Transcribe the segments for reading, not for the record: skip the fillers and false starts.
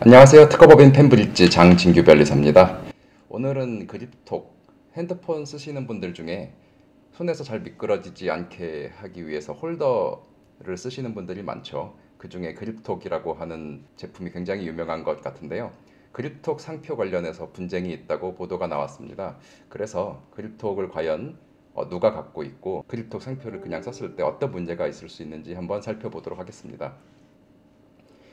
안녕하세요. 특허법인 펜브릿지 장진규 변리사입니다. 오늘은 그립톡, 핸드폰 쓰시는 분들 중에 손에서 잘 미끄러지지 않게 하기 위해서 홀더를 쓰시는 분들이 많죠. 그 중에 그립톡이라고 하는 제품이 굉장히 유명한 것 같은데요. 그립톡 상표 관련해서 분쟁이 있다고 보도가 나왔습니다. 그래서 그립톡을 과연 누가 갖고 있고 그립톡 상표를 그냥 썼을 때 어떤 문제가 있을 수 있는지 한번 살펴보도록 하겠습니다.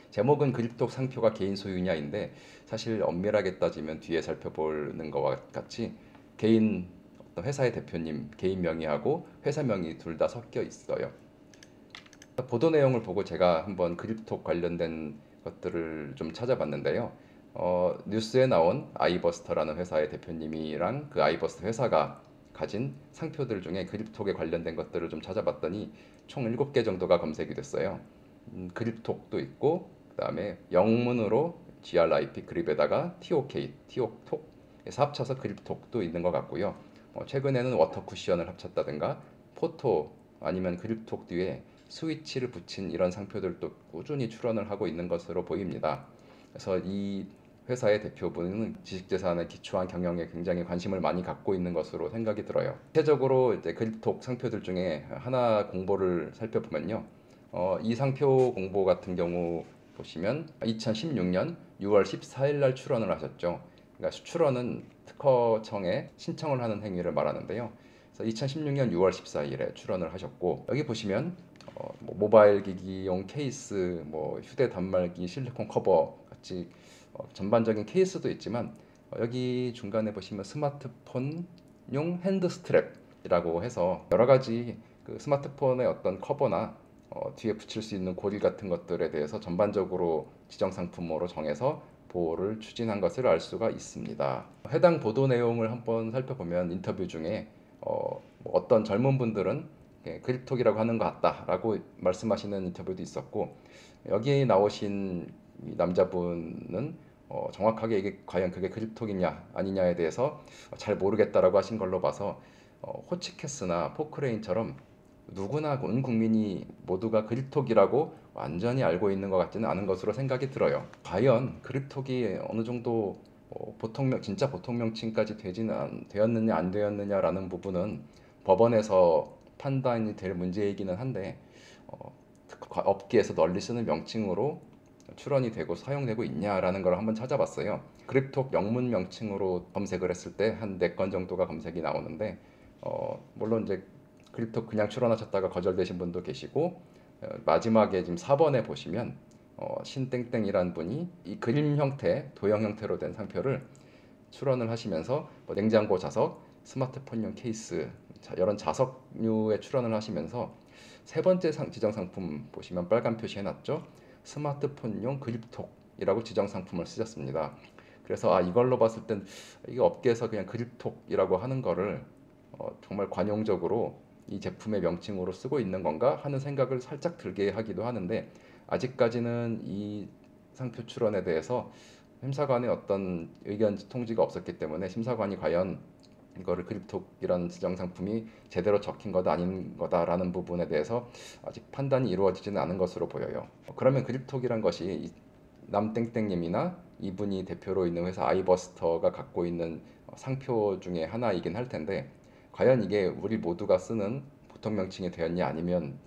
제목은 그립톡 상표가 개인 소유냐인데 사실 엄밀하게 따지면 뒤에 살펴보는 것과 같이 개인 어떤 회사의 대표님 개인 명의하고 회사 명의 둘 다 섞여 있어요. 보도 내용을 보고 제가 한번 그립톡 관련된 것들을 좀 찾아봤는데요. 뉴스에 나온 아이버스터라는 회사의 대표님이랑 그 아이버스터 회사가 가진 상표들 중에 그립톡에 관련된 것들을 좀 찾아봤더니 총 7개 정도가 검색이 됐어요. 그립톡도 있고 그다음에 영문으로 GRIP 그립에다가 TOK TO톡 해서 합쳐서 그립톡도 있는 것 같고요. 최근에는 워터 쿠션을 합쳤다든가 포토 아니면 그립톡 뒤에 스위치를 붙인 이런 상표들도 꾸준히 출원을 하고 있는 것으로 보입니다. 그래서 이 회사의 대표분은 지식재산에 기초한 경영에 굉장히 관심을 많이 갖고 있는 것으로 생각이 들어요. 대체적으로 이제 그립톡 상표들 중에 하나 공보를 살펴보면요. 이 상표 공보 같은 경우 보시면 2016년 6월 14일 날 출원을 하셨죠. 그러니까 출원은 특허청에 신청을 하는 행위를 말하는데요. 그래서 2016년 6월 14일에 출원을 하셨고 여기 보시면 모바일 기기용 케이스, 휴대 단말기 실리콘 커버 같이 전반적인 케이스도 있지만 여기 중간에 보시면 스마트폰용 핸드 스트랩이라고 해서 여러 가지 그 스마트폰의 어떤 커버나 뒤에 붙일 수 있는 고리 같은 것들에 대해서 전반적으로 지정 상품으로 정해서 보호를 추진한 것을 알 수가 있습니다. 해당 보도 내용을 한번 살펴보면 인터뷰 중에 어떤 젊은 분들은 그립톡이라고 하는 것 같다라고 말씀하시는 인터뷰도 있었고 여기 나오신 남자분은 정확하게 이게 과연 그게 그립톡이냐 아니냐에 대해서 잘 모르겠다라고 하신 걸로 봐서 호치키스나 포크레인처럼 누구나 온 국민이 모두가 그립톡이라고 완전히 알고 있는 것 같지는 않은 것으로 생각이 들어요. 과연 그립톡이 어느 정도 진짜 보통 명칭까지 되었느냐 안 되었느냐라는 부분은 법원에서 판단이 될 문제이기는 한데 업계에서 널리 쓰는 명칭으로 출원이 되고 사용되고 있냐라는 걸 한번 찾아봤어요. 그립톡 영문 명칭으로 검색을 했을 때 한 4건 정도가 검색이 나오는데 물론 이제 그립톡 그냥 출원하셨다가 거절되신 분도 계시고 마지막에 지금 4번에 보시면 신땡땡이란 분이 이 그림 형태, 도형 형태로 된 상표를 출원을 하시면서 냉장고 자석, 스마트폰용 케이스 이런 자석류에 출원을 하시면서 세 번째 지정 상품 보시면 빨간 표시 해놨죠. 스마트폰용 그립톡이라고 지정 상품을 쓰셨습니다. 그래서 이걸로 봤을 땐 이게 업계에서 그냥 그립톡이라고 하는 거를 정말 관용적으로 이 제품의 명칭으로 쓰고 있는 건가 하는 생각을 살짝 들게 하기도 하는데 아직까지는 이 상표 출원에 대해서 심사관의 어떤 의견 통지가 없었기 때문에 심사관이 과연 이거를 그립톡이라는 지정 상품이 제대로 적힌 거다 아닌 거다라는 부분에 대해서 아직 판단이 이루어지지는 않은 것으로 보여요. 그러면 그립톡이란 것이 남땡땡님이나 이분이 대표로 있는 회사 아이버스터가 갖고 있는 상표 중에 하나이긴 할 텐데 과연 이게 우리 모두가 쓰는 보통 명칭이 되었냐 아니면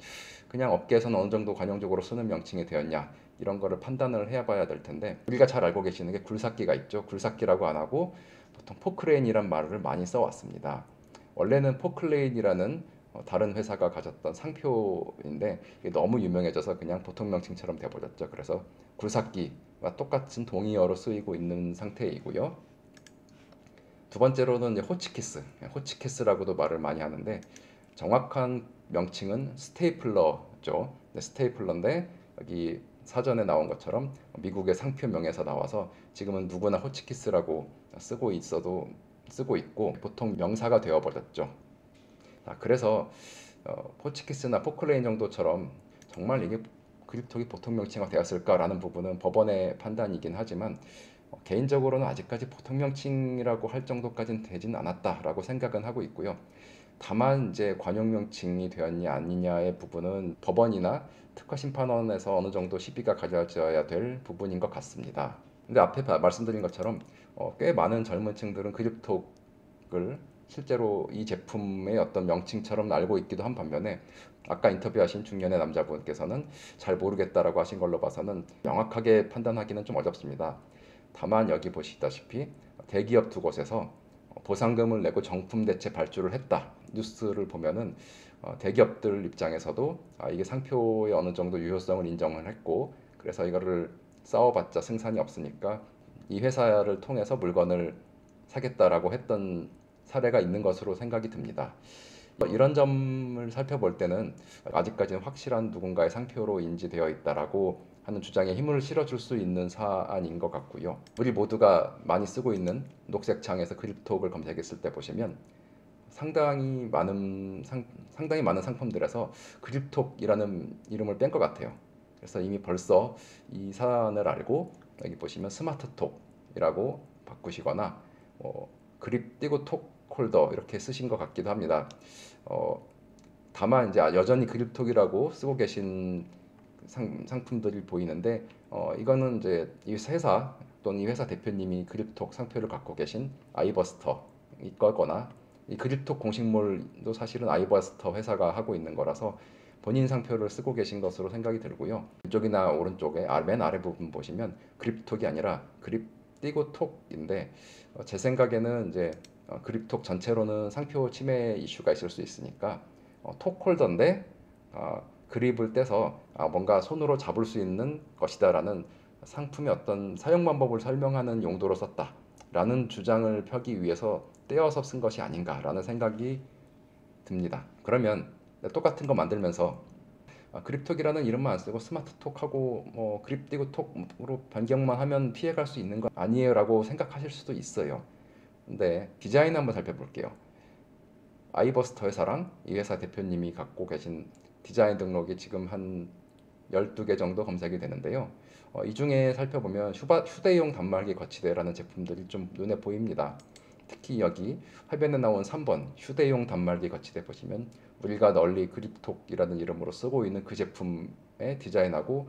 그냥 업계에서는 어느 정도 관용적으로 쓰는 명칭이 되었냐 이런 거를 판단을 해봐야 될 텐데 우리가 잘 알고 계시는 게 굴삭기가 있죠. 굴삭기라고 안 하고 보통 포크레인이란 말을 많이 써왔습니다. 원래는 포클레인이라는 다른 회사가 가졌던 상표인데 이게 너무 유명해져서 그냥 보통 명칭처럼 돼버렸죠. 그래서 굴삭기와 똑같은 동의어로 쓰이고 있는 상태이고요. 두 번째로는 이제 호치키스라고도 말을 많이 하는데 정확한 명칭은 스테이플러죠. 스테이플러인데 여기 사전에 나온 것처럼 미국의 상표명에서 나와서 지금은 누구나 호치키스라고 쓰고 있고 보통 명사가 되어버렸죠. 그래서 호치키스나 포클레인 정도처럼 정말 이게 그립톡이 보통 명칭화 되었을까라는 부분은 법원의 판단이긴 하지만 개인적으로는 아직까지 보통 명칭이라고 할 정도까지는 되진 않았다라고 생각은 하고 있고요. 다만 이제 관용 명칭이 되었냐 아니냐의 부분은 법원이나 특허심판원에서 어느 정도 시비가 가져져야 될 부분인 것 같습니다. 근데 앞에 말씀드린 것처럼 꽤 많은 젊은 층들은 그립톡을 실제로 이 제품의 어떤 명칭처럼 알고 있기도 한 반면에 아까 인터뷰하신 중년의 남자분께서는 잘 모르겠다라고 하신 걸로 봐서는 명확하게 판단하기는 좀 어렵습니다. 다만 여기 보시다시피 대기업 두 곳에서 보상금을 내고 정품 대체 발주를 했다 뉴스를 보면은 대기업들 입장에서도 이게 상표의 어느 정도 유효성을 인정을 했고 그래서 이거를 싸워봤자 승산이 없으니까 이 회사를 통해서 물건을 사겠다라고 했던 사례가 있는 것으로 생각이 듭니다. 이런 점을 살펴볼 때는 아직까지는 확실한 누군가의 상표로 인지되어 있다라고 하는 주장에 힘을 실어줄 수 있는 사안인 것 같고요. 우리 모두가 많이 쓰고 있는 녹색 창에서 그립톡을 검색했을 때 보시면 상당히 많은 상품들에서 그립톡이라는 이름을 뺀 것 같아요. 그래서 이미 벌써 이 사안을 알고 여기 보시면 스마트톡이라고 바꾸시거나 그립 띄고 톡 홀더 이렇게 쓰신 것 같기도 합니다. 다만 이제 여전히 그립톡이라고 쓰고 계신 상품들이 보이는데 이거는 이제 이 회사 또는 이 회사 대표님이 그립톡 상표를 갖고 계신 아이버스터 이거거나 이 그립톡 공식몰도 사실은 아이버스터 회사가 하고 있는 거라서 본인 상표를 쓰고 계신 것으로 생각이 들고요. 왼쪽이나 오른쪽에 맨 아래 부분 보시면 그립톡이 아니라 그립 띄고 톡인데 제 생각에는 이제 그립톡 전체로는 상표 침해 이슈가 있을 수 있으니까 톡 홀더인데 그립을 떼서 뭔가 손으로 잡을 수 있는 것이다라는 상품의 어떤 사용 방법을 설명하는 용도로 썼다라는 주장을 펴기 위해서 떼어서 쓴 것이 아닌가라는 생각이 듭니다. 그러면 똑같은 거 만들면서 그립톡이라는 이름만 안 쓰고 스마트톡하고 그립 띄고 톡으로 변경만 하면 피해갈 수 있는 거 아니에요 라고 생각하실 수도 있어요. 근데 디자인 한번 살펴볼게요. 아이버스터 회사랑 이 회사 대표님이 갖고 계신 디자인 등록이 지금 한 12개 정도 검색이 되는데요. 이 중에 살펴보면 휴대용 단말기 거치대라는 제품들이 좀 눈에 보입니다. 특히 여기 화면에 나온 3번 휴대용 단말기 거치대 보시면 우리가 널리 그립톡이라는 이름으로 쓰고 있는 그 제품의 디자인하고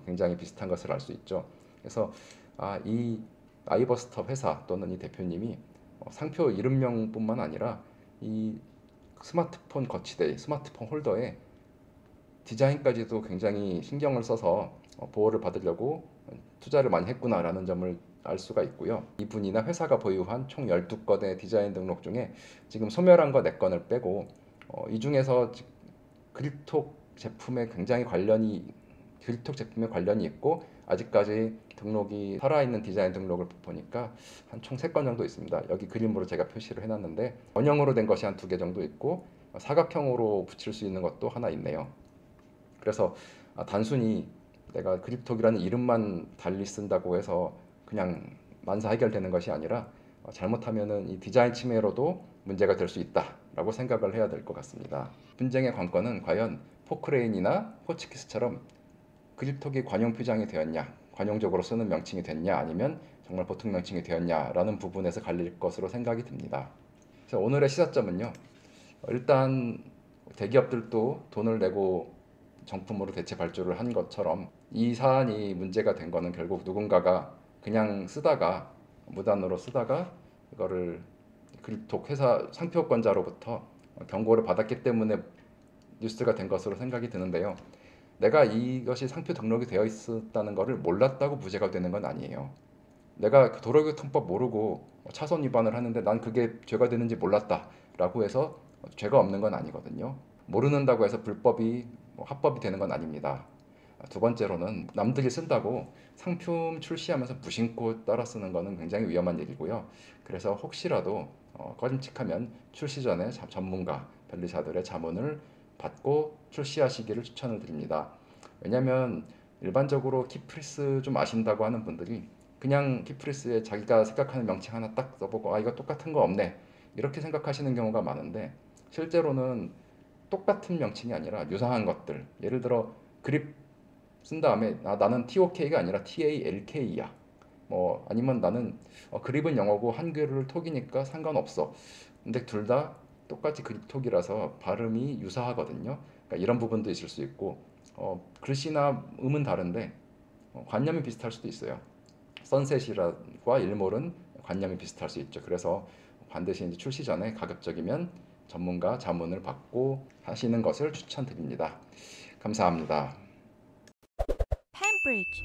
굉장히 비슷한 것을 알 수 있죠. 그래서 이 아이버스터 회사 또는 이 대표님이 상표 이름명뿐만 아니라 이 스마트폰 거치대, 스마트폰 홀더에 디자인까지도 굉장히 신경을 써서 보호를 받으려고 투자를 많이 했구나라는 점을 알 수가 있고요. 이분이나 회사가 보유한 총 12건의 디자인 등록 중에 지금 소멸한 거 4건을 빼고 이 중에서 그립톡 제품에 관련이 있고 아직까지 등록이 살아있는 디자인 등록을 보니까 한 총 3건 정도 있습니다. 여기 그림으로 제가 표시를 해놨는데 원형으로 된 것이 한 2개 정도 있고 사각형으로 붙일 수 있는 것도 하나 있네요. 그래서 단순히 내가 그립톡이라는 이름만 달리 쓴다고 해서 그냥 만사 해결되는 것이 아니라 잘못하면은 이 디자인 침해로도 문제가 될 수 있다라고 생각을 해야 될 것 같습니다. 분쟁의 관건은 과연 포크레인이나 호치키스처럼 그립톡이 관용 표장이 되었냐, 관용적으로 쓰는 명칭이 됐냐, 아니면 정말 보통 명칭이 되었냐라는 부분에서 갈릴 것으로 생각이 듭니다. 그래서 오늘의 시사점은요. 일단 대기업들도 돈을 내고 정품으로 대체 발주를 한 것처럼 이 사안이 문제가 된 거는 결국 누군가가 그냥 쓰다가 무단으로 쓰다가 이거를 그립톡 회사 상표권자로부터 경고를 받았기 때문에 뉴스가 된 것으로 생각이 드는데요. 내가 이것이 상표 등록이 되어 있었다는 것을 몰랐다고 무죄가 되는 건 아니에요. 내가 그 도로교통법 모르고 차선 위반을 하는데 난 그게 죄가 되는지 몰랐다라고 해서 죄가 없는 건 아니거든요. 모르는다고 해서 불법이 합법이 되는 건 아닙니다. 두 번째로는 남들이 쓴다고 상품 출시하면서 무심코 따라 쓰는 것은 굉장히 위험한 일이고요. 그래서 혹시라도 꺼림칙하면 출시 전에 전문가, 변리사들의 자문을 받고 출시하시기를 추천을 드립니다. 왜냐하면 일반적으로 키프리스 좀 아신다고 하는 분들이 그냥 키프리스에 자기가 생각하는 명칭 하나 딱 써보고 이거 똑같은 거 없네 이렇게 생각하시는 경우가 많은데 실제로는 똑같은 명칭이 아니라 유사한 것들 예를 들어 그립 쓴 다음에 나는 TOK가 아니라 TALK야 아니면 나는 그립은 영어고 한글을 톡이니까 상관없어 근데 둘 다 똑같이 그립톡이라서 발음이 유사하거든요. 그러니까 이런 부분도 있을 수 있고 글씨나 음은 다른데 관념이 비슷할 수도 있어요. 선셋이라과 일몰은 관념이 비슷할 수 있죠. 그래서 반드시 이제 출시 전에 가급적이면 전문가 자문을 받고 하시는 것을 추천드립니다. 감사합니다. Pembridge